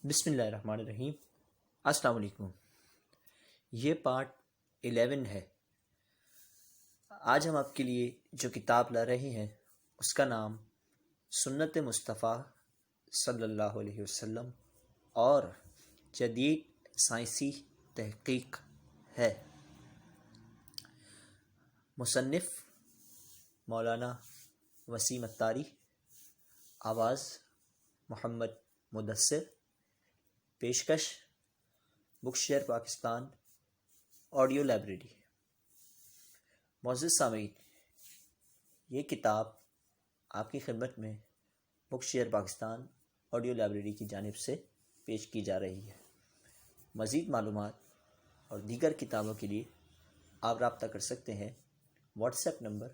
بسم اللہ الرحمن الرحیم۔ السلام علیکم۔ یہ پارٹ 11 ہے۔ آج ہم آپ کے لیے جو کتاب لا رہے ہیں اس کا نام سنت مصطفیٰ صلی اللہ علیہ وسلم اور جدید سائنسی تحقیق ہے۔ مصنف مولانا وسیم اتاری، آواز محمد مدثر، پیشکش بک شیئر پاکستان آڈیو لائبریری۔ معزز سامعین، یہ کتاب آپ کی خدمت میں بک شیئر پاکستان آڈیو لائبریری کی جانب سے پیش کی جا رہی ہے۔ مزید معلومات اور دیگر کتابوں کے لیے آپ رابطہ کر سکتے ہیں واٹس ایپ نمبر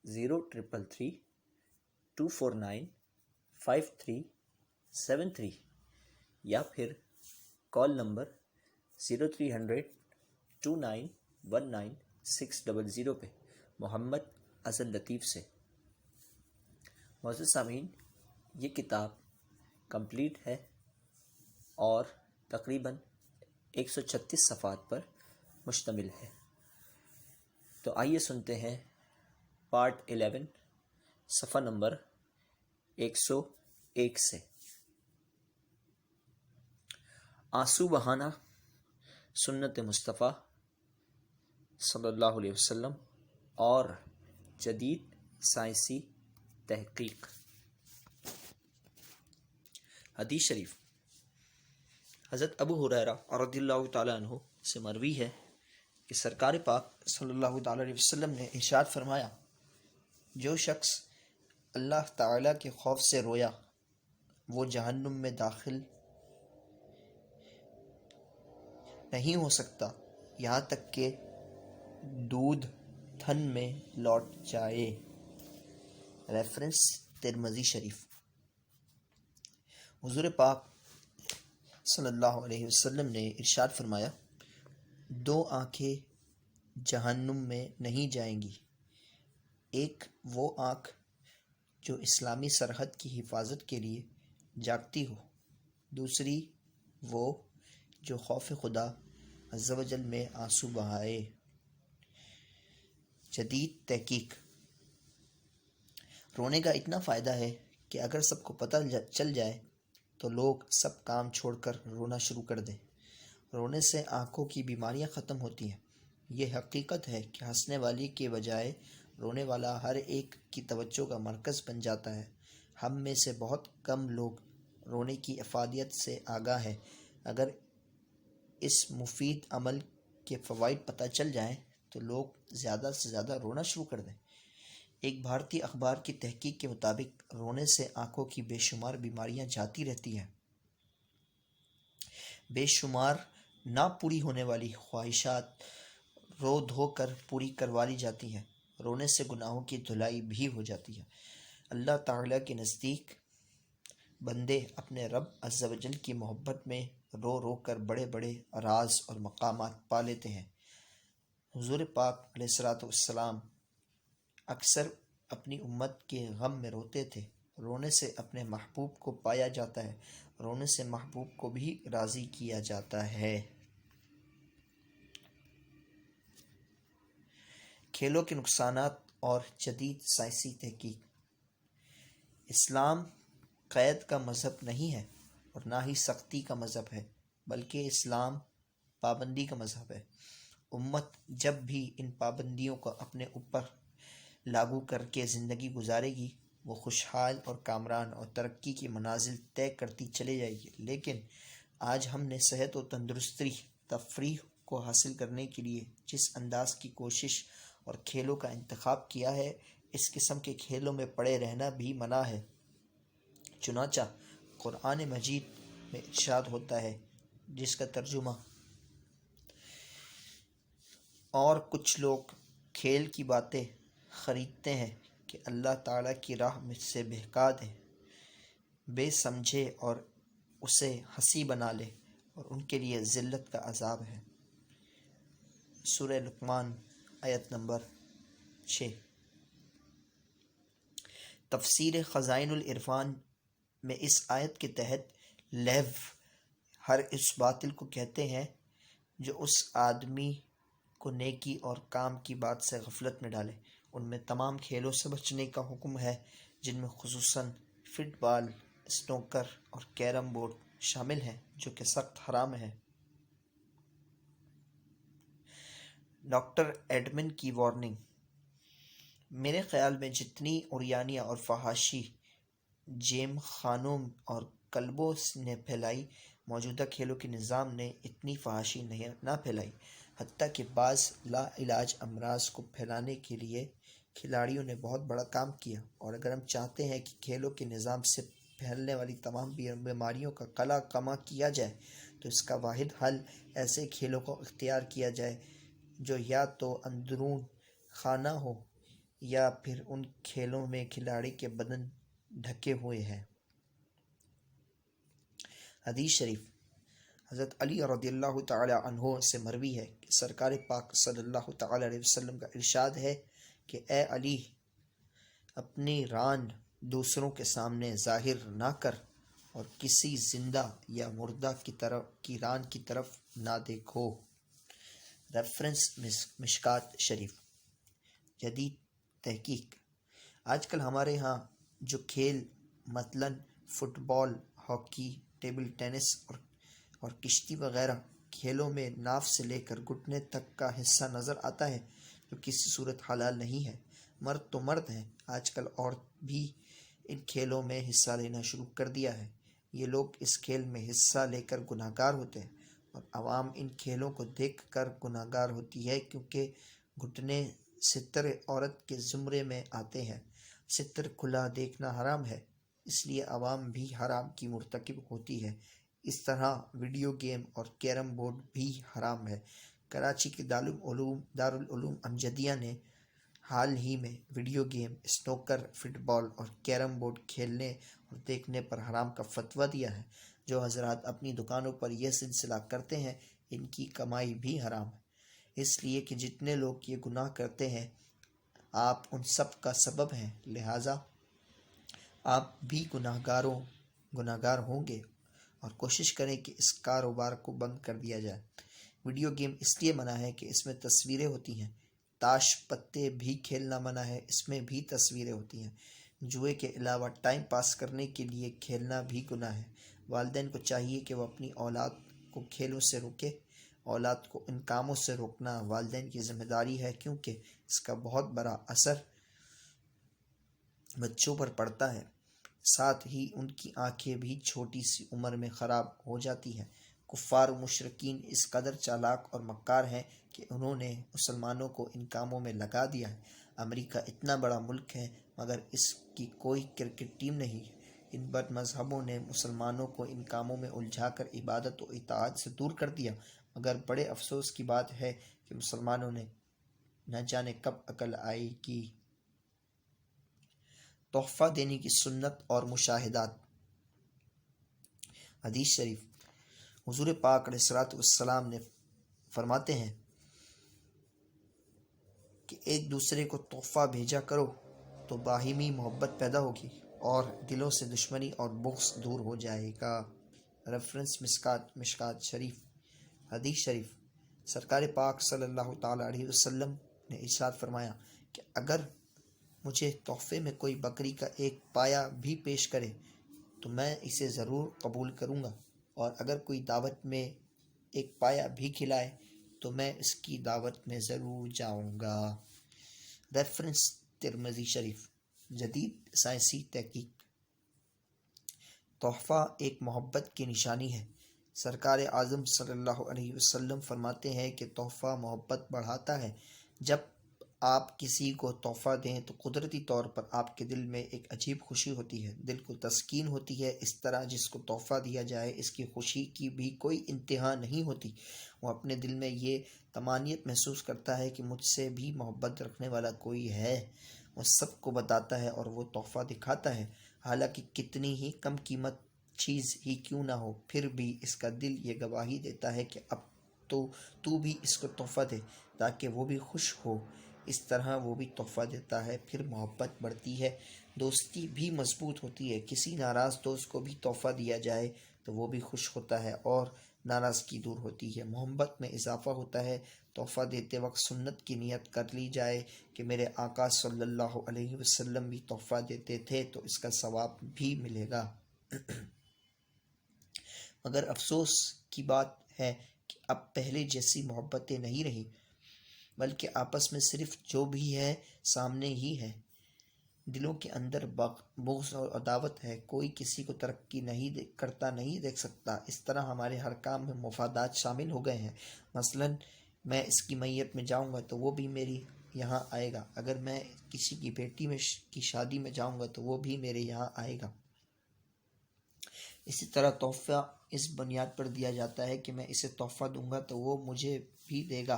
0333-249-5373 یا پھر کال نمبر 0300-2919-600 پہ محمد اظہر لطیف سے۔ معزز سامعین، یہ کتاب کمپلیٹ ہے اور تقریباً 136 صفحات پر مشتمل ہے۔ تو آئیے سنتے ہیں پارٹ 11 صفحہ نمبر 101 سے۔ آنسو بہانا سنت مصطفیٰ صلی اللہ علیہ وسلم اور جدید سائنسی تحقیق۔ حدیث شریف حضرت ابو ہریرہ رضی اللہ تعالیٰ عنہ سے مروی ہے کہ سرکار پاک صلی اللہ تعالیٰ علیہ وسلم نے ارشاد فرمایا، جو شخص اللہ تعالیٰ کے خوف سے رویا وہ جہنم میں داخل نہیں ہو سکتا یہاں تک کہ دودھ تھن میں لوٹ جائے۔ ریفرنس ترمذی شریف۔ حضور پاک صلی اللہ علیہ وسلم نے ارشاد فرمایا، دو آنکھیں جہنم میں نہیں جائیں گی، ایک وہ آنکھ جو اسلامی سرحد کی حفاظت کے لیے جاگتی ہو، دوسری وہ جو خوف خدا عز و جل میں آنسو بہائے۔ جدید تحقیق۔ رونے کا اتنا فائدہ ہے کہ اگر سب کو پتہ چل جائے تو لوگ سب کام چھوڑ کر رونا شروع کر دیں۔ رونے سے آنکھوں کی بیماریاں ختم ہوتی ہیں۔ یہ حقیقت ہے کہ ہنسنے والی کے بجائے رونے والا ہر ایک کی توجہ کا مرکز بن جاتا ہے۔ ہم میں سے بہت کم لوگ رونے کی افادیت سے آگاہ ہیں۔ اگر اس مفید عمل کے فوائد پتہ چل جائیں تو لوگ زیادہ سے زیادہ رونا شروع کر دیں۔ ایک بھارتی اخبار کی تحقیق کے مطابق رونے سے آنکھوں کی بے شمار بیماریاں جاتی رہتی ہیں۔ بے شمار نہ پوری ہونے والی خواہشات رو دھو کر پوری کروا لی جاتی ہیں۔ رونے سے گناہوں کی دھلائی بھی ہو جاتی ہے۔ اللہ تعالیٰ کے نزدیک بندے اپنے رب عز و جل کی محبت میں رو رو کر بڑے بڑے راز اور مقامات پا لیتے ہیں۔ حضور پاک علیہ الصلوۃ والسلام اکثر اپنی امت کے غم میں روتے تھے۔ رونے سے اپنے محبوب کو پایا جاتا ہے، رونے سے محبوب کو بھی راضی کیا جاتا ہے۔ کھیلوں کے نقصانات اور جدید سائنسی تحقیق۔ اسلام قید کا مذہب نہیں ہے اور نہ ہی سختی کا مذہب ہے، بلکہ اسلام پابندی کا مذہب ہے۔ امت جب بھی ان پابندیوں کو اپنے اوپر لاگو کر کے زندگی گزارے گی وہ خوشحال اور کامران اور ترقی کی منازل طے کرتی چلی جائے گی۔ لیکن آج ہم نے صحت و تندرستی، تفریح کو حاصل کرنے کے لیے جس انداز کی کوشش اور کھیلوں کا انتخاب کیا ہے، اس قسم کے کھیلوں میں پڑے رہنا بھی منع ہے۔ چنانچہ قرآن مجید میں ارشاد ہوتا ہے، جس کا ترجمہ اور کچھ لوگ کھیل کی باتیں خریدتے ہیں کہ اللہ تعالیٰ کی راہ میں سے بہکا دیں، بے سمجھے اور اسے ہنسی بنا لے اور ان کے لیے ذلت کا عذاب ہے۔ سورہ لقمان آیت نمبر 6۔ تفسیر خزائن العرفان میں اس آیت کے تحت لہو ہر اس باطل کو کہتے ہیں جو اس آدمی کو نیکی اور کام کی بات سے غفلت میں ڈالے۔ ان میں تمام کھیلوں سے بچنے کا حکم ہے، جن میں خصوصاً فٹ بال، سنوکر اور کیرم بورڈ شامل ہیں، جو کہ سخت حرام ہے۔ ڈاکٹر ایڈمن کی وارننگ: میرے خیال میں جتنی عریانیہ اور فحاشی جیم خانوں اور کلبوں نے پھیلائی، موجودہ کھیلوں کے نظام نے اتنی فحاشی نہ پھیلائی۔ حتیٰ کہ بعض لا علاج امراض کو پھیلانے کے لیے کھلاڑیوں نے بہت بڑا کام کیا، اور اگر ہم چاہتے ہیں کہ کھیلوں کے نظام سے پھیلنے والی تمام بیماریوں کا قلع کما کیا جائے، تو اس کا واحد حل ایسے کھیلوں کو اختیار کیا جائے جو یا تو اندرون خانہ ہو یا پھر ان کھیلوں میں کھلاڑی کے بدن ڈھکے ہوئے ہیں۔ حدیث شریف: حضرت علی رضی اللہ تعالی عنہ سے مروی ہے کہ سرکار پاک صلی اللہ تعالی علیہ وسلم کا ارشاد ہے کہ اے علی، اپنی ران دوسروں کے سامنے ظاہر نہ کر اور کسی زندہ یا مردہ کی ران کی طرف نہ دیکھو۔ ریفرنس مشکات شریف۔ جدید تحقیق: آج کل ہمارے ہاں جو کھیل مثلاً فٹ بال، ہاکی، ٹیبل ٹینس اور کشتی وغیرہ کھیلوں میں ناف سے لے کر گھٹنے تک کا حصہ نظر آتا ہے، جو کسی صورت حلال نہیں ہے۔ مرد تو مرد ہیں، آج کل عورت بھی ان کھیلوں میں حصہ لینا شروع کر دیا ہے۔ یہ لوگ اس کھیل میں حصہ لے کر گناہگار ہوتے ہیں، اور عوام ان کھیلوں کو دیکھ کر گناہگار ہوتی ہے، کیونکہ گھٹنے ستر عورت کے زمرے میں آتے ہیں۔ ستر کھلا دیکھنا حرام ہے، اس لیے عوام بھی حرام کی مرتکب ہوتی ہے۔ اس طرح ویڈیو گیم اور کیرم بورڈ بھی حرام ہے۔ کراچی کے دارالعلوم امجدیہ نے حال ہی میں ویڈیو گیم، سنوکر، فٹ بال اور کیرم بورڈ کھیلنے اور دیکھنے پر حرام کا فتویٰ دیا ہے۔ جو حضرات اپنی دکانوں پر یہ سلسلہ کرتے ہیں، ان کی کمائی بھی حرام ہے، اس لیے کہ جتنے لوگ یہ گناہ کرتے ہیں آپ ان سب کا سبب ہیں، لہٰذا آپ بھی گناہگار ہوں گے، اور کوشش کریں کہ اس کاروبار کو بند کر دیا جائے۔ ویڈیو گیم اس لیے منع ہے کہ اس میں تصویریں ہوتی ہیں۔ تاش پتے بھی کھیلنا منع ہے، اس میں بھی تصویریں ہوتی ہیں۔ جوئے کے علاوہ ٹائم پاس کرنے کے لیے کھیلنا بھی گناہ ہے۔ والدین کو چاہیے کہ وہ اپنی اولاد کو کھیلوں سے روکے۔ اولاد کو ان کاموں سے روکنا والدین کی ذمہ داری ہے، کیونکہ اس کا بہت بڑا اثر بچوں پر پڑتا ہے، ساتھ ہی ان کی آنکھیں بھی چھوٹی سی عمر میں خراب ہو جاتی ہیں۔ کفار و مشرکین اس قدر چالاک اور مکار ہیں کہ انہوں نے مسلمانوں کو ان کاموں میں لگا دیا ہے۔ امریکہ اتنا بڑا ملک ہے، مگر اس کی کوئی کرکٹ ٹیم نہیں ہے۔ ان بد مذہبوں نے مسلمانوں کو ان کاموں میں الجھا کر عبادت و اطاعت سے دور کر دیا، مگر بڑے افسوس کی بات ہے کہ مسلمانوں نے نہ جانے کب عقل آئے گی۔ تحفہ دینے کی سنت اور مشاہدات۔ حدیث شریف: حضور پاک علیہ الصلوۃ والسلام نے فرماتے ہیں کہ ایک دوسرے کو تحفہ بھیجا کرو تو باہمی محبت پیدا ہوگی اور دلوں سے دشمنی اور بغض دور ہو جائے گا۔ ریفرنس مشکات شریف۔ حدیث شریف: سرکار پاک صلی اللہ تعالی علیہ وسلم نے ارشاد فرمایا کہ اگر مجھے تحفے میں کوئی بکری کا ایک پایا بھی پیش کرے تو میں اسے ضرور قبول کروں گا، اور اگر کوئی دعوت میں ایک پایا بھی کھلائے تو میں اس کی دعوت میں ضرور جاؤں گا۔ ریفرنس ترمذی شریف۔ جدید سائنسی تحقیق: تحفہ ایک محبت کی نشانی ہے۔ سرکار اعظم صلی اللہ علیہ وسلم فرماتے ہیں کہ تحفہ محبت بڑھاتا ہے۔ جب آپ کسی کو تحفہ دیں تو قدرتی طور پر آپ کے دل میں ایک عجیب خوشی ہوتی ہے، دل کو تسکین ہوتی ہے۔ اس طرح جس کو تحفہ دیا جائے اس کی خوشی کی بھی کوئی انتہا نہیں ہوتی۔ وہ اپنے دل میں یہ طمانینت محسوس کرتا ہے کہ مجھ سے بھی محبت رکھنے والا کوئی ہے۔ وہ سب کو بتاتا ہے اور وہ تحفہ دکھاتا ہے، حالانکہ کتنی ہی کم قیمت چیز ہی کیوں نہ ہو، پھر بھی اس کا دل یہ گواہی دیتا ہے کہ اب تو بھی اس کو تحفہ دے تاکہ وہ بھی خوش ہو۔ اس طرح وہ بھی تحفہ دیتا ہے، پھر محبت بڑھتی ہے۔ دوستی بھی مضبوط ہوتی ہے۔ کسی ناراض دوست کو بھی تحفہ دیا جائے تو وہ بھی خوش ہوتا ہے اور ناراضگی دور ہوتی ہے، محبت میں اضافہ ہوتا ہے۔ تحفہ دیتے وقت سنت کی نیت کر لی جائے کہ میرے آقا صلی اللہ علیہ وسلم بھی تحفہ دیتے تھے تو اس کا ثواب بھی ملے گا۔ مگر افسوس کی بات ہے کہ اب پہلے جیسی محبتیں نہیں رہی، بلکہ آپس میں صرف جو بھی ہے سامنے ہی ہے، دلوں کے اندر بغض اور عداوت ہے، کوئی کسی کو ترقی کرتا نہیں دیکھ سکتا۔ اس طرح ہمارے ہر کام میں مفادات شامل ہو گئے ہیں۔ مثلا میں اس کی میت میں جاؤں گا تو وہ بھی میری یہاں آئے گا، اگر میں کسی کی بیٹی کی شادی میں جاؤں گا تو وہ بھی میرے یہاں آئے گا۔ اسی طرح تحفہ اس بنیاد پر دیا جاتا ہے کہ میں اسے تحفہ دوں گا تو وہ مجھے بھی دے گا۔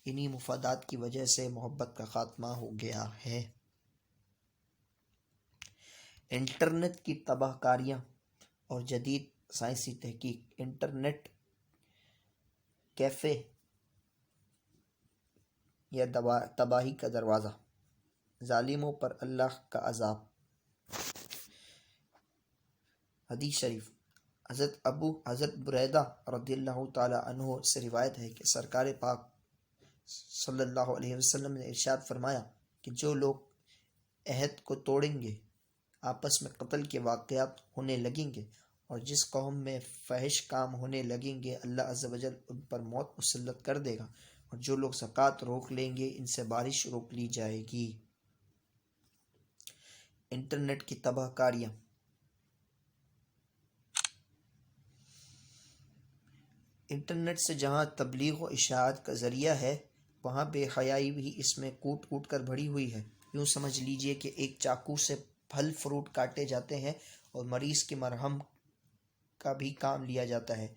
انہی مفادات کی وجہ سے محبت کا خاتمہ ہو گیا ہے۔ انٹرنیٹ کی تباہ کاریاں اور جدید سائنسی تحقیق۔ انٹرنیٹ کیفے یا تباہی کا دروازہ، ظالموں پر اللہ کا عذاب۔ حدیث شریف، حضرت بریدہ رضی اللہ تعالی عنہ سے روایت ہے کہ سرکار پاک صلی اللہ علیہ وسلم نے ارشاد فرمایا کہ جو لوگ عہد کو توڑیں گے، آپس میں قتل کے واقعات ہونے لگیں گے اور جس قوم میں فحش کام ہونے لگیں گے، اللہ عز و جل ان پر موت مسلط کر دے گا، اور جو لوگ زکوٰۃ روک لیں گے ان سے بارش روک لی جائے گی۔ انٹرنیٹ کی تباہ کاریاں۔ انٹرنیٹ سے جہاں تبلیغ و اشاعت کا ذریعہ ہے، وہاں بے حیائی بھی اس میں کوٹ کوٹ کر بھری ہوئی ہے۔ یوں سمجھ لیجئے کہ ایک چاقو سے پھل فروٹ کاٹے جاتے ہیں اور مریض کے مرہم کا بھی کام لیا جاتا ہے۔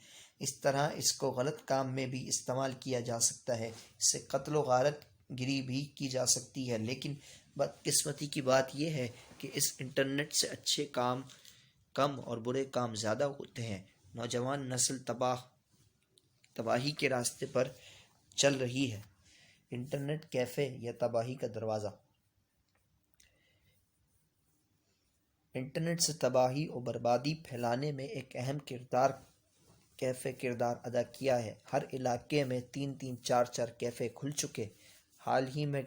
اس طرح اس کو غلط کام میں بھی استعمال کیا جا سکتا ہے، اس سے قتل و غارت گری بھی کی جا سکتی ہے۔ لیکن بدقسمتی کی بات یہ ہے کہ اس انٹرنیٹ سے اچھے کام کم اور برے کام زیادہ ہوتے ہیں۔ نوجوان نسل تباہی کے راستے پر چل رہی ہے۔ انٹرنیٹ کیفے یا تباہی کا دروازہ۔ انٹرنیٹ سے تباہی و بربادی پھیلانے میں ایک اہم کیفے کردار ادا کیا ہے۔ ہر علاقے میں 3 4 کیفے کھل چکے۔ حال ہی میں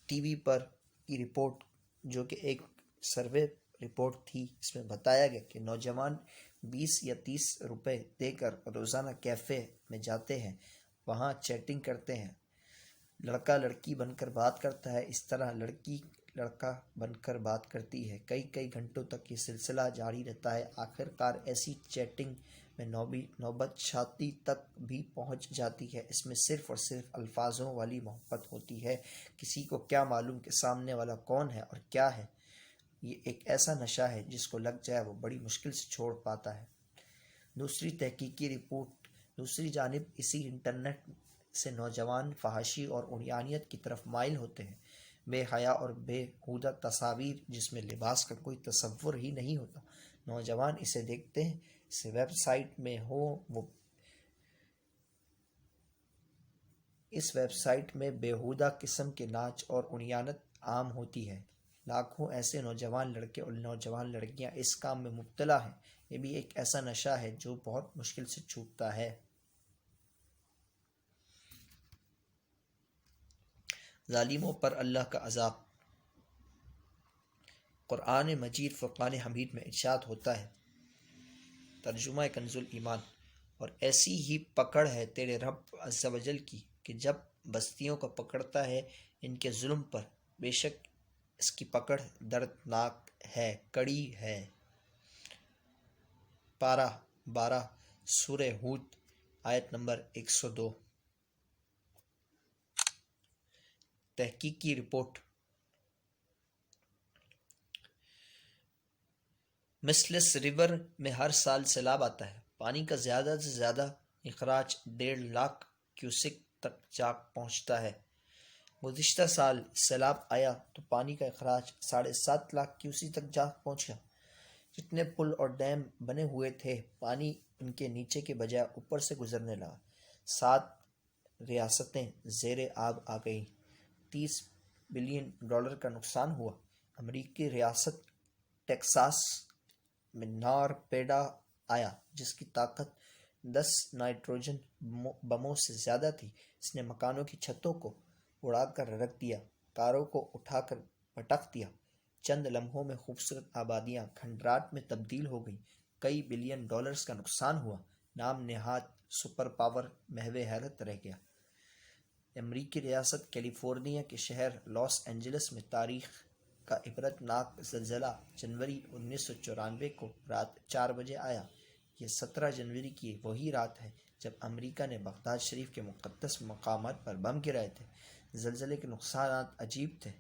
ٹی وی پر کی رپورٹ، جو کہ ایک سروے رپورٹ تھی، اس میں بتایا گیا کہ نوجوان 20 یا 30 روپے دے کر روزانہ کیفے میں جاتے ہیں، وہاں چیٹنگ کرتے ہیں، لڑکا لڑکی بن کر بات کرتا ہے، اس طرح لڑکی لڑکا بن کر بات کرتی ہے، کئی گھنٹوں تک یہ سلسلہ جاری رہتا ہے۔ آخر کار ایسی چیٹنگ میں نوبت شادی تک بھی پہنچ جاتی ہے۔ اس میں صرف اور صرف الفاظوں والی محبت ہوتی ہے۔ کسی کو کیا معلوم کہ سامنے والا کون ہے اور کیا ہے۔ یہ ایک ایسا نشہ ہے جس کو لگ جائے وہ بڑی مشکل سے چھوڑ پاتا ہے۔ دوسری تحقیقی رپورٹ، دوسری جانب اسی انٹرنیٹ سے نوجوان فحاشی اور عریانیت کی طرف مائل ہوتے ہیں۔ بے حیا اور بےہودہ تصاویر جس میں لباس کا کوئی تصور ہی نہیں ہوتا، نوجوان اسے دیکھتے ہیں۔ اسے ویب سائٹ میں اس ویب سائٹ میں بےہودہ قسم کے ناچ اور عریانت عام ہوتی ہے۔ لاکھوں ایسے نوجوان لڑکے اور نوجوان لڑکیاں اس کام میں مبتلا ہیں۔ یہ بھی ایک ایسا نشہ ہے جو بہت مشکل سے چھوٹتا ہے۔ ظالموں پر اللہ کا عذاب۔ قرآن مجید فرقان حمید میں ارشاد ہوتا ہے، ترجمہ کنز ایمان، اور ایسی ہی پکڑ ہے تیرے رب عز و جل کی کہ جب بستیوں کو پکڑتا ہے ان کے ظلم پر، بے شک اس کی پکڑ دردناک ہے، کڑی ہے۔ پارہ 12 سورہ ہود آیت نمبر 102۔ تحقیقی رپورٹ، مسلس ریور میں ہر سال سیلاب آتا ہے۔ پانی کا زیادہ سے زیادہ اخراج 1.5 لاکھ کیوسک تک جا پہنچتا ہے۔ گزشتہ سال سیلاب آیا تو پانی کا اخراج 7.5 لاکھ کیوسک تک جا پہنچا۔ جتنے پل اور ڈیم بنے ہوئے تھے، پانی ان کے نیچے کے بجائے اوپر سے گزرنے لگا۔ 7 ریاستیں زیر آب آ گئیں۔ $30 بلین کا نقصان ہوا۔ امریکی ریاست ٹیکساس میں نار پیڈا آیا جس کی طاقت 10 نائٹروجن بموں سے زیادہ تھی۔ اس نے مکانوں کی چھتوں کو اڑا کر رکھ دیا، کاروں کو اٹھا کر پٹک دیا۔ چند لمحوں میں خوبصورت آبادیاں کھنڈرات میں تبدیل ہو گئیں۔ کئی بلین ڈالرز کا نقصان ہوا۔ نام نہاد سپر پاور محو حیرت رہ گیا۔ امریکی ریاست کیلیفورنیا کے شہر لاس اینجلس میں تاریخ کا عبرت ناک زلزلہ جنوری 1994 کو رات 4 بجے آیا۔ یہ 17 جنوری کی وہی رات ہے جب امریکہ نے بغداد شریف کے مقدس مقامات پر بم گرائے تھے۔ زلزلے کے نقصانات عجیب تھے۔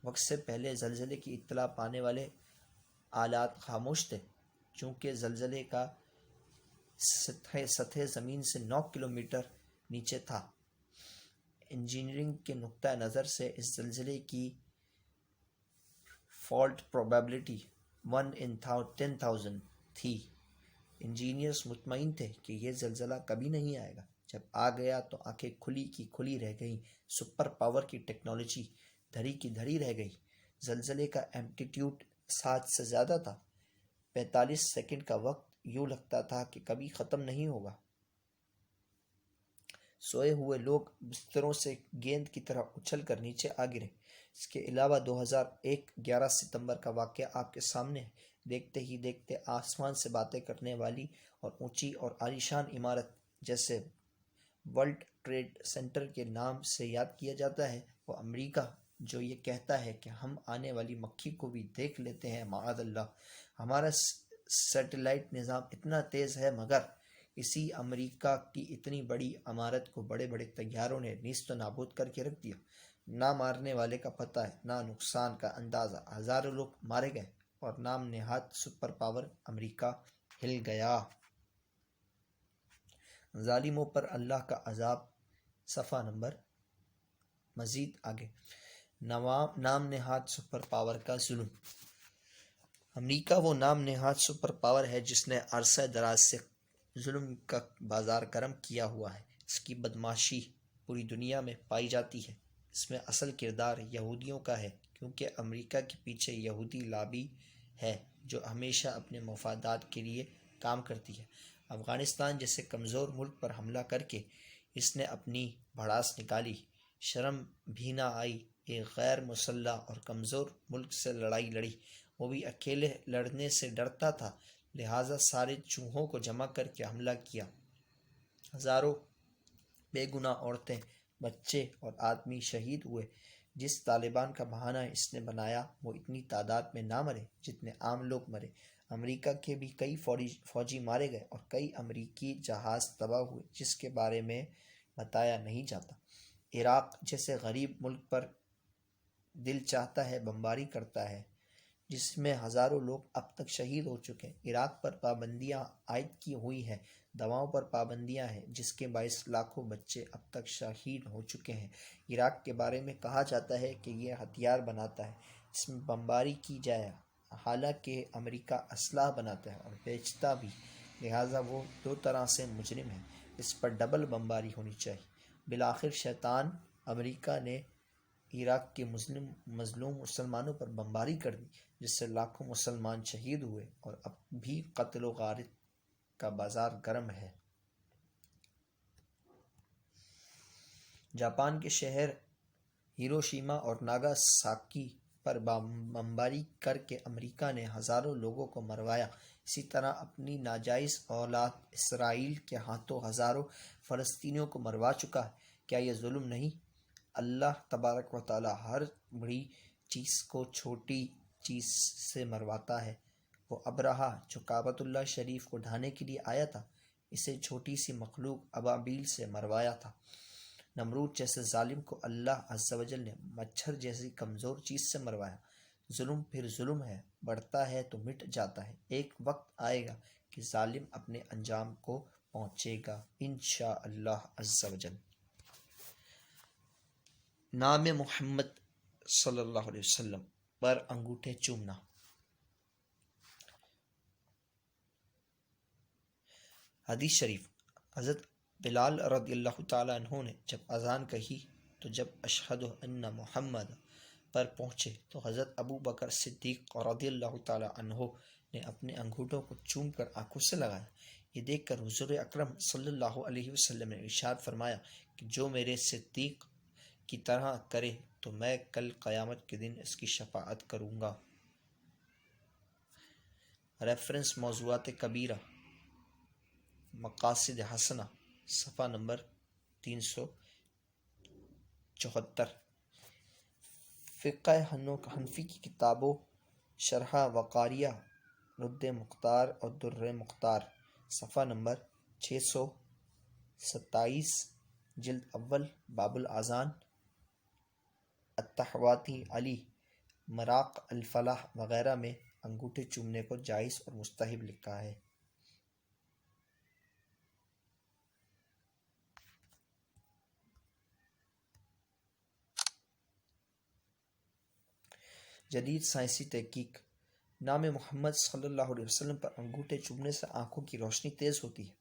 وقت سے پہلے زلزلے کی اطلاع پانے والے آلات خاموش تھے، چونکہ زلزلے کا سطح زمین سے 9 کلومیٹر نیچے تھا۔ انجینئرنگ کے نقطہ نظر سے اس زلزلے کی فالٹ پروبیبلٹی 1 in 10,000 تھی۔ انجینئرز مطمئن تھے کہ یہ زلزلہ کبھی نہیں آئے گا۔ جب آ گیا تو آنکھیں کھلی کی کھلی رہ گئیں۔ سپر پاور کی ٹیکنالوجی دھری کی دھری رہ گئی۔ زلزلے کا ایمپلیٹیوڈ 7 سے زیادہ تھا۔ 45 سیکنڈ کا وقت یوں لگتا تھا کہ کبھی ختم نہیں ہوگا۔ سوئے ہوئے لوگ بستروں سے گیند کی طرح اچھل کر نیچے آ گرے۔ اس کے علاوہ 2001 11 ستمبر کا واقعہ آپ کے سامنے ہے۔ دیکھتے ہی دیکھتے آسمان سے باتیں کرنے والی اور اونچی اور عالیشان عمارت جسے ورلڈ ٹریڈ سینٹر کے نام سے یاد کیا جاتا ہے، وہ امریکہ جو یہ کہتا ہے کہ ہم آنے والی مکھی کو بھی دیکھ لیتے ہیں، معاذ اللہ۔ ہمارا سیٹلائٹ نظام اتنا تیز ہے، مگر اسی امریکہ کی اتنی بڑی عمارت کو بڑے بڑے طیاروں نے نیست و نابود کر کے رکھ دیا۔ نہ مارنے والے کا پتہ ہے، نہ نقصان کا اندازہ۔ ہزاروں لوگ مارے گئے اور نام نہاد سپر پاور امریکہ ہل گیا۔ ظالموں پر اللہ کا عذاب، صفحہ نمبر۔ مزید آگے، نام نہاد سپر پاور کا ظلم۔ امریکہ وہ نام نہاد سپر پاور ہے جس نے عرصہ دراز سے ظلم کا بازار گرم کیا ہوا ہے۔ اس کی بدماشی پوری دنیا میں پائی جاتی ہے۔ اس میں اصل کردار یہودیوں کا ہے، کیونکہ امریکہ کے پیچھے یہودی لابی ہے جو ہمیشہ اپنے مفادات کے لیے کام کرتی ہے۔ افغانستان جیسے کمزور ملک پر حملہ کر کے اس نے اپنی بھڑاس نکالی۔ شرم بھی نہ آئی، ایک غیر مسلح اور کمزور ملک سے لڑائی لڑی، وہ بھی اکیلے لڑنے سے ڈرتا تھا، لہٰذا سارے چوہوں کو جمع کر کے حملہ کیا۔ ہزاروں بے گناہ عورتیں، بچے اور آدمی شہید ہوئے۔ جس طالبان کا بہانہ اس نے بنایا وہ اتنی تعداد میں نہ مرے جتنے عام لوگ مرے۔ امریکہ کے بھی کئی فوجی مارے گئے اور کئی امریکی جہاز تباہ ہوئے جس کے بارے میں بتایا نہیں جاتا۔ عراق جیسے غریب ملک پر دل چاہتا ہے بمباری کرتا ہے، جس میں ہزاروں لوگ اب تک شہید ہو چکے ہیں۔ عراق پر پابندیاں عائد کی ہوئی ہیں، دواؤں پر پابندیاں ہیں، جس کے باعث لاکھوں بچے اب تک شہید ہو چکے ہیں۔ عراق کے بارے میں کہا جاتا ہے کہ یہ ہتھیار بناتا ہے، اس میں بمباری کی جائے، حالانکہ امریکہ اسلحہ بناتا ہے اور بیچتا بھی، لہٰذا وہ دو طرح سے مجرم ہے، اس پر ڈبل بمباری ہونی چاہیے۔ بالآخر شیطان امریکہ نے عراق کے مظلوم مسلمانوں پر بمباری کر دی، جس سے لاکھوں مسلمان شہید ہوئے اور اب بھی قتل و غارت کا بازار گرم ہے۔ جاپان کے شہر ہیروشیما اور ناگا ساکی پر بمباری کر کے امریکہ نے ہزاروں لوگوں کو مروایا۔ اسی طرح اپنی ناجائز اولاد اسرائیل کے ہاتھوں ہزاروں فلسطینیوں کو مروا چکا ہے۔ کیا یہ ظلم نہیں؟ اللہ تبارک و تعالی ہر بڑی چیز کو چھوٹی چیز سے مرواتا ہے۔ وہ ابرہہ جو کعبۃ اللہ شریف کو ڈھانے کے لیے آیا تھا، اسے چھوٹی سی مخلوق ابابیل سے مروایا تھا۔ نمرود جیسے ظالم کو اللہ عز و جل نے مچھر جیسی کمزور چیز سے مروایا۔ ظلم پھر ظلم ہے، بڑھتا ہے تو مٹ جاتا ہے۔ ایک وقت آئے گا کہ ظالم اپنے انجام کو پہنچے گا، انشاءاللہ عز و جل۔ نام محمد صلی اللہ علیہ وسلم پر انگوٹھے چومنا۔ حدیث شریف، حضرت بلال رضی اللہ تعالیٰ عنہ نے جب اذان کہی تو جب اشہد ان محمد پر پہنچے تو حضرت ابو بکر صدیق رضی اللہ تعالی عنہ نے اپنے انگوٹھوں کو چوم کر آنکھوں سے لگایا۔ یہ دیکھ کر حضور اکرم صلی اللہ علیہ وسلم نے ارشاد فرمایا کہ جو میرے صدیق کی طرح کرے تو میں کل قیامت کے دن اس کی شفاعت کروں گا۔ ریفرنس موضوعات کبیرہ مقاصد حسنہ صفحہ نمبر 374۔ فقہ حنفی کی کتابوں شرح وقاریہ رد مختار اور در مختار صفحہ نمبر 627، جلد اول، باب الاذان، الطحاوی علی مراق الفلاح وغیرہ میں انگوٹھے چومنے کو جائز اور مستحب لکھا ہے۔ جدید سائنسی تحقیق۔ نام محمد صلی اللہ علیہ وسلم پر انگوٹھے چومنے سے آنکھوں کی روشنی تیز ہوتی ہے۔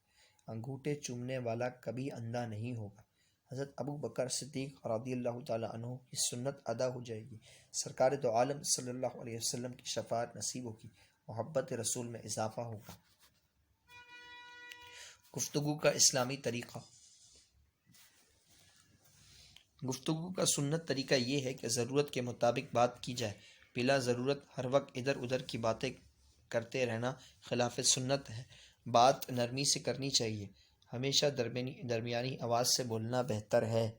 انگوٹھے چومنے والا کبھی اندھا نہیں ہوگا۔ حضرت ابو بکر صدیق رضی اللہ تعالی عنہ کی سنت ادا ہو جائے گی۔ سرکار دو عالم صلی اللہ علیہ وسلم کی شفاعت نصیب ہوگی۔ محبت رسول میں اضافہ ہوگا۔ گفتگو کا اسلامی طریقہ۔ گفتگو کا سنت طریقہ یہ ہے کہ ضرورت کے مطابق بات کی جائے۔ بلا ضرورت ہر وقت ادھر ادھر کی باتیں کرتے رہنا خلاف سنت ہے۔ بات نرمی سے کرنی چاہیے۔ ہمیشہ درمیانی آواز سے بولنا بہتر ہے۔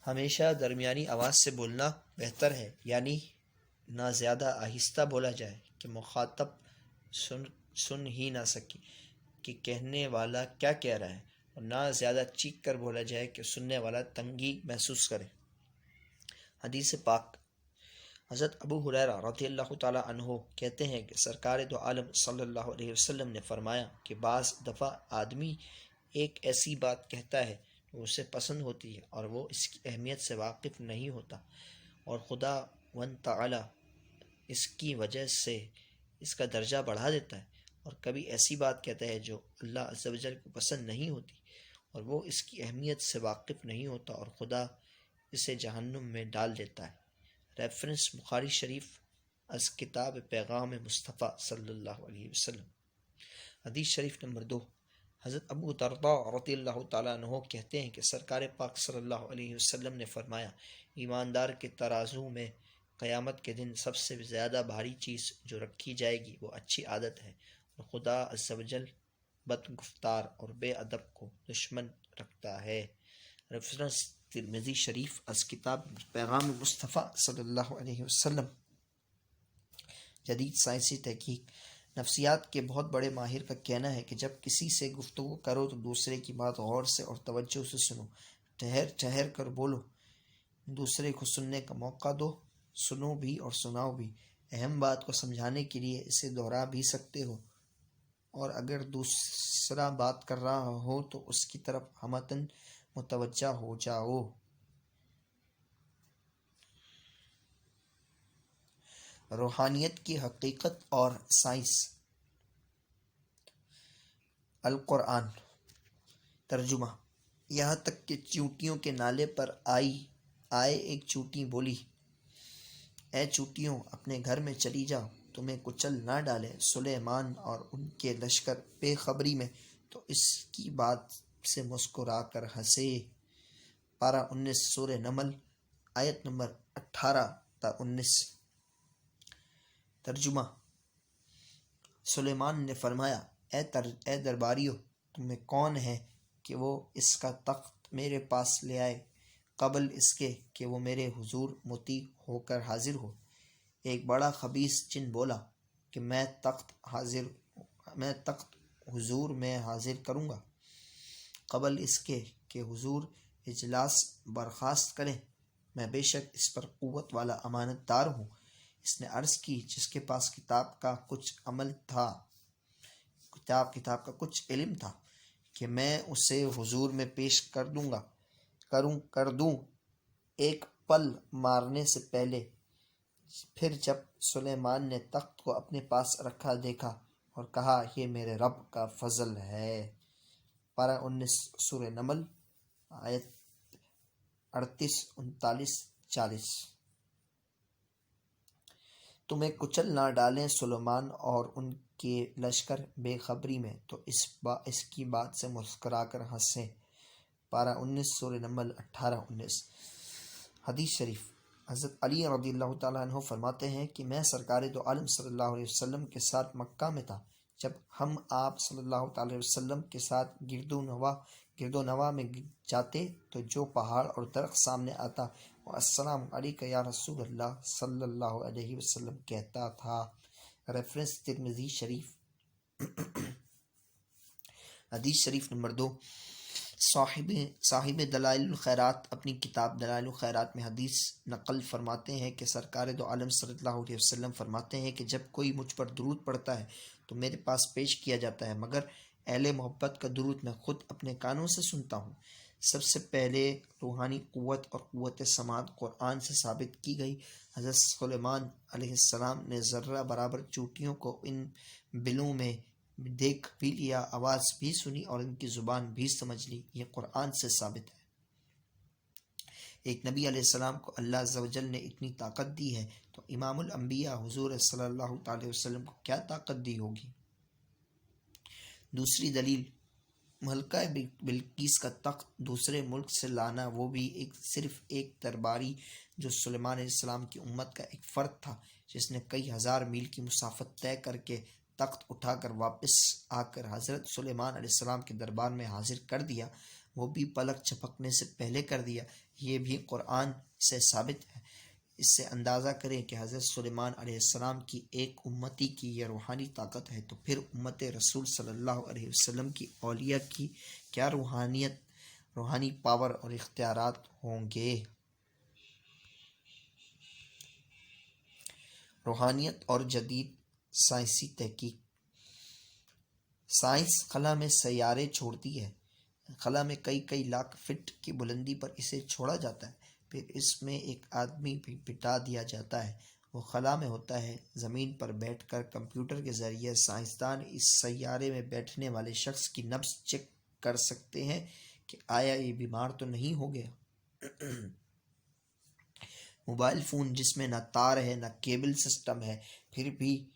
ہمیشہ درمیانی آواز سے بولنا بہتر ہے، یعنی نہ زیادہ آہستہ بولا جائے کہ مخاطب سن ہی نہ سکے کہ کہنے والا کیا کہہ رہا ہے، اور نہ زیادہ چیخ کر بولا جائے کہ سننے والا تنگی محسوس کرے۔ حدیث پاک۔ حضرت ابو ہریرہ رضی اللہ تعالی عنہ کہتے ہیں کہ سرکار دو عالم صلی اللہ علیہ وسلم نے فرمایا کہ بعض دفعہ آدمی ایک ایسی بات کہتا ہے جو اسے پسند ہوتی ہے اور وہ اس کی اہمیت سے واقف نہیں ہوتا، اور خدا ون تعالی اس کی وجہ سے اس کا درجہ بڑھا دیتا ہے، اور کبھی ایسی بات کہتا ہے جو اللہ عز و جل کو پسند نہیں ہوتی اور وہ اس کی اہمیت سے واقف نہیں ہوتا، اور خدا اسے جہنم میں ڈال دیتا ہے۔ ریفرنس بخاری شریف از کتاب پیغام مصطفیٰ صلی اللہ علیہ وسلم۔ حدیث شریف نمبر 2۔ حضرت ابو درداء رضی اللہ تعالیٰ عنہ کہتے ہیں کہ سرکار پاک صلی اللہ علیہ وسلم نے فرمایا، ایماندار کے ترازو میں قیامت کے دن سب سے زیادہ بھاری چیز جو رکھی جائے گی وہ اچھی عادت ہے، اور خدا عز و جل بد گفتار اور بے ادب کو دشمن رکھتا ہے۔ ریفرنس ترمذی شریف از کتاب پیغام مصطفیٰ صلی اللہ علیہ وسلم۔ جدید سائنسی تحقیق۔ نفسیات کے بہت بڑے ماہر کا کہنا ہے کہ جب کسی سے گفتگو کرو تو دوسرے کی بات غور سے اور توجہ سے سنو، ٹھہر ٹھہر کر بولو، دوسرے کو سننے کا موقع دو، سنو بھی اور سناؤ بھی۔ اہم بات کو سمجھانے کے لیے اسے دہرا بھی سکتے ہو، اور اگر دوسرا بات کر رہا ہو تو اس کی طرف ہمتاً متوجہ ہو جاؤ۔ روحانیت کی حقیقت اور سائنس۔ القرآن۔ ترجمہ۔ یہاں تک کہ چیونٹیوں کے نالے پر آئے ایک چیونٹی بولی، اے چیونٹیوں اپنے گھر میں چلی جاؤ، تمہیں کچل نہ ڈالے۔ سلیمان اور ان کے لشکر بے خبری میں تو اس کی بات سے مسکرا کر ہنسے۔ پارہ 19 سورہ نمل آیت نمبر 18 تا 19۔ ترجمہ۔ سلیمان نے فرمایا، اے درباریو، تمہیں کون ہے کہ وہ اس کا تخت میرے پاس لے آئے قبل اس کے کہ وہ میرے حضور مطیع ہو کر حاضر ہو۔ ایک بڑا خبیث جن بولا کہ میں تخت حضور میں حاضر کروں گا قبل اس کے کہ حضور اجلاس برخاست کریں۔ میں بے شک اس پر قوت والا امانت دار ہوں۔ اس نے عرض کی، جس کے پاس کتاب کا کچھ علم تھا کہ میں اسے حضور میں پیش کر دوں ایک پل مارنے سے پہلے۔ پھر جب سلیمان نے تخت کو اپنے پاس رکھا دیکھا اور کہا، یہ میرے رب کا فضل ہے۔ پارہ 19 سورہ نمل آیت 38 39 40۔ تمہیں کچل نہ ڈالیں سلیمان اور ان کے لشکر بے خبری میں تو اس کی بات سے مسکرا کر ہنسیں۔ پارہ 19 سورہ نمل 18-19۔ حدیث شریف، حضرت علی رضی اللہ تعالیٰ عنہ فرماتے ہیں کہ میں سرکار دو عالم صلی اللہ علیہ وسلم کے ساتھ مکہ میں تھا۔ جب ہم آپ صلی اللہ تعالیٰ علیہ وسلم کے ساتھ گرد و نواح میں جاتے تو جو پہاڑ اور درخت سامنے آتا وہ السلام علیک یا رسول اللہ صلی اللہ علیہ وسلم کہتا تھا۔ ریفرنس ترمذی شریف۔ حدیث شریف نمبر 2، صاحب دلائل الخیرات اپنی کتاب دلائل الخیرات میں حدیث نقل فرماتے ہیں کہ سرکار دو عالم صلی اللہ علیہ وسلم فرماتے ہیں کہ جب کوئی مجھ پر درود پڑھتا ہے تو میرے پاس پیش کیا جاتا ہے، مگر اہل محبت کا درود میں خود اپنے کانوں سے سنتا ہوں۔ سب سے پہلے روحانی قوت اور قوت سماعت قرآن سے ثابت کی گئی۔ حضرت سلیمان علیہ السلام نے ذرہ برابر چوٹیوں کو ان بلوں میں دیکھ بھی لیا، آواز بھی سنی اور ان کی زبان بھی سمجھ لی۔ یہ قرآن سے ثابت ہے۔ ایک نبی علیہ السلام کو اللہ عز و جل نے اتنی طاقت دی ہے تو امام الانبیاء حضور صلی اللہ علیہ وسلم کو کیا طاقت دی ہوگی۔ دوسری دلیل، ملکہ بلقیس کا تخت دوسرے ملک سے لانا، وہ بھی صرف ایک درباری جو سلیمان علیہ السلام کی امت کا ایک فرد تھا، جس نے کئی ہزار میل کی مسافت طے کر کے تخت اٹھا کر واپس آ کر حضرت سلیمان علیہ السلام کے دربار میں حاضر کر دیا، وہ بھی پلک جھپکنے سے پہلے کر دیا۔ یہ بھی قرآن سے ثابت ہے۔ اس سے اندازہ کریں کہ حضرت سلیمان علیہ السلام کی ایک امتی کی یہ روحانی طاقت ہے، تو پھر امت رسول صلی اللہ علیہ وسلم کی اولیاء کی کیا روحانی پاور اور اختیارات ہوں گے۔ روحانیت اور جدید سائنسی تحقیق۔ سائنس خلا میں سیارے چھوڑتی ہے۔ خلا میں کئی لاکھ فٹ کی بلندی پر اسے چھوڑا جاتا ہے، پھر اس میں ایک آدمی بھی بٹھا دیا جاتا ہے، وہ خلا میں ہوتا ہے۔ زمین پر بیٹھ کر کمپیوٹر کے ذریعے سائنسدان اس سیارے میں بیٹھنے والے شخص کی نبض چیک کر سکتے ہیں کہ آیا یہ بیمار تو نہیں ہو گیا۔ موبائل فون جس میں نہ تار ہے نہ کیبل سسٹم ہے، پھر بھی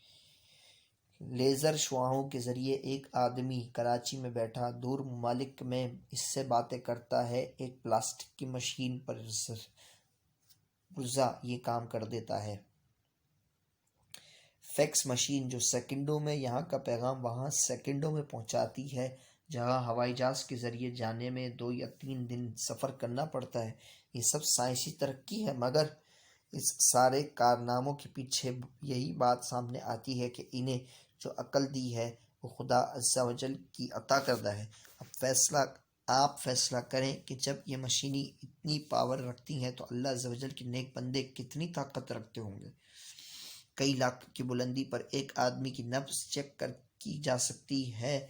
لیزر شعاعوں کے ذریعے ایک آدمی کراچی میں بیٹھا دور ممالک میں اس سے باتیں کرتا ہے۔ ایک پلاسٹک کی مشین پر پرزہ یہ کام کر دیتا ہے۔ فیکس مشین جو سیکنڈوں میں یہاں کا پیغام وہاں سیکنڈوں میں پہنچاتی ہے، جہاں ہوائی جہاز کے ذریعے جانے میں 2 یا 3 دن سفر کرنا پڑتا ہے۔ یہ سب سائنسی ترقی ہے، مگر اس سارے کارناموں کے پیچھے یہی بات سامنے آتی ہے کہ انہیں جو عقل دی ہے وہ خدا عز و جل کی عطا کردہ ہے۔ آپ فیصلہ کریں کہ جب یہ مشینیں اتنی پاور رکھتی ہیں تو اللہ عز و جل کے نیک بندے کتنی طاقت رکھتے ہوں گے۔ کئی لاکھ کی بلندی پر ایک آدمی کی نبض چیک کی جا سکتی ہے،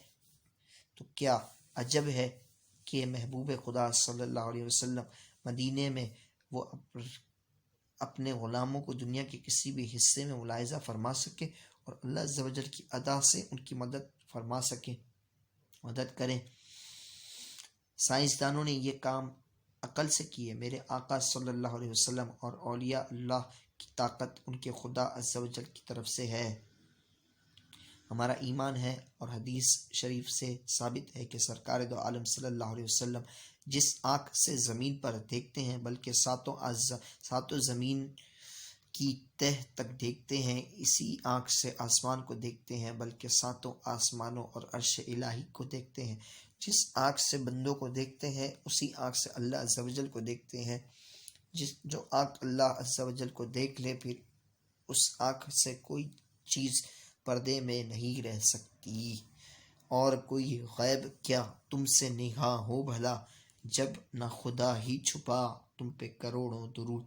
تو کیا عجب ہے کہ محبوب خدا صلی اللہ علیہ وسلم مدینے میں وہ اپنے غلاموں کو دنیا کے کسی بھی حصے میں ملاحظہ فرما سکے اور اللہ عز و جل کی ادا سے ان کی مدد کریں۔ سائنسدانوں نے یہ کام عقل سے کیے۔ میرے آقا صلی اللہ علیہ وسلم اور اولیاء اللہ کی طاقت ان کے خدا عز و جل کی طرف سے ہے۔ ہمارا ایمان ہے اور حدیث شریف سے ثابت ہے کہ سرکار دو عالم صلی اللہ علیہ وسلم جس آنکھ سے زمین پر دیکھتے ہیں بلکہ ساتوں زمین کی تہ تک دیکھتے ہیں، اسی آنکھ سے آسمان کو دیکھتے ہیں بلکہ ساتوں آسمانوں اور عرش الہی کو دیکھتے ہیں۔ جس آنکھ سے بندوں کو دیکھتے ہیں اسی آنکھ سے اللہ عز و جل کو دیکھتے ہیں۔ جو آنکھ اللہ عز و جل کو دیکھ لے پھر اس آنکھ سے کوئی چیز پردے میں نہیں رہ سکتی، اور کوئی غیب کیا تم سے نگاہ ہو بھلا، جب نہ خدا ہی چھپا تم پہ کروڑوں درود۔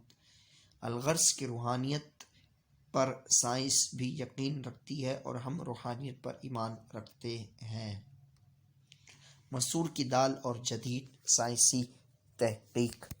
الغرض کی روحانیت پر سائنس بھی یقین رکھتی ہے اور ہم روحانیت پر ایمان رکھتے ہیں۔ مسور کی دال اور جدید سائنسی تحقیق۔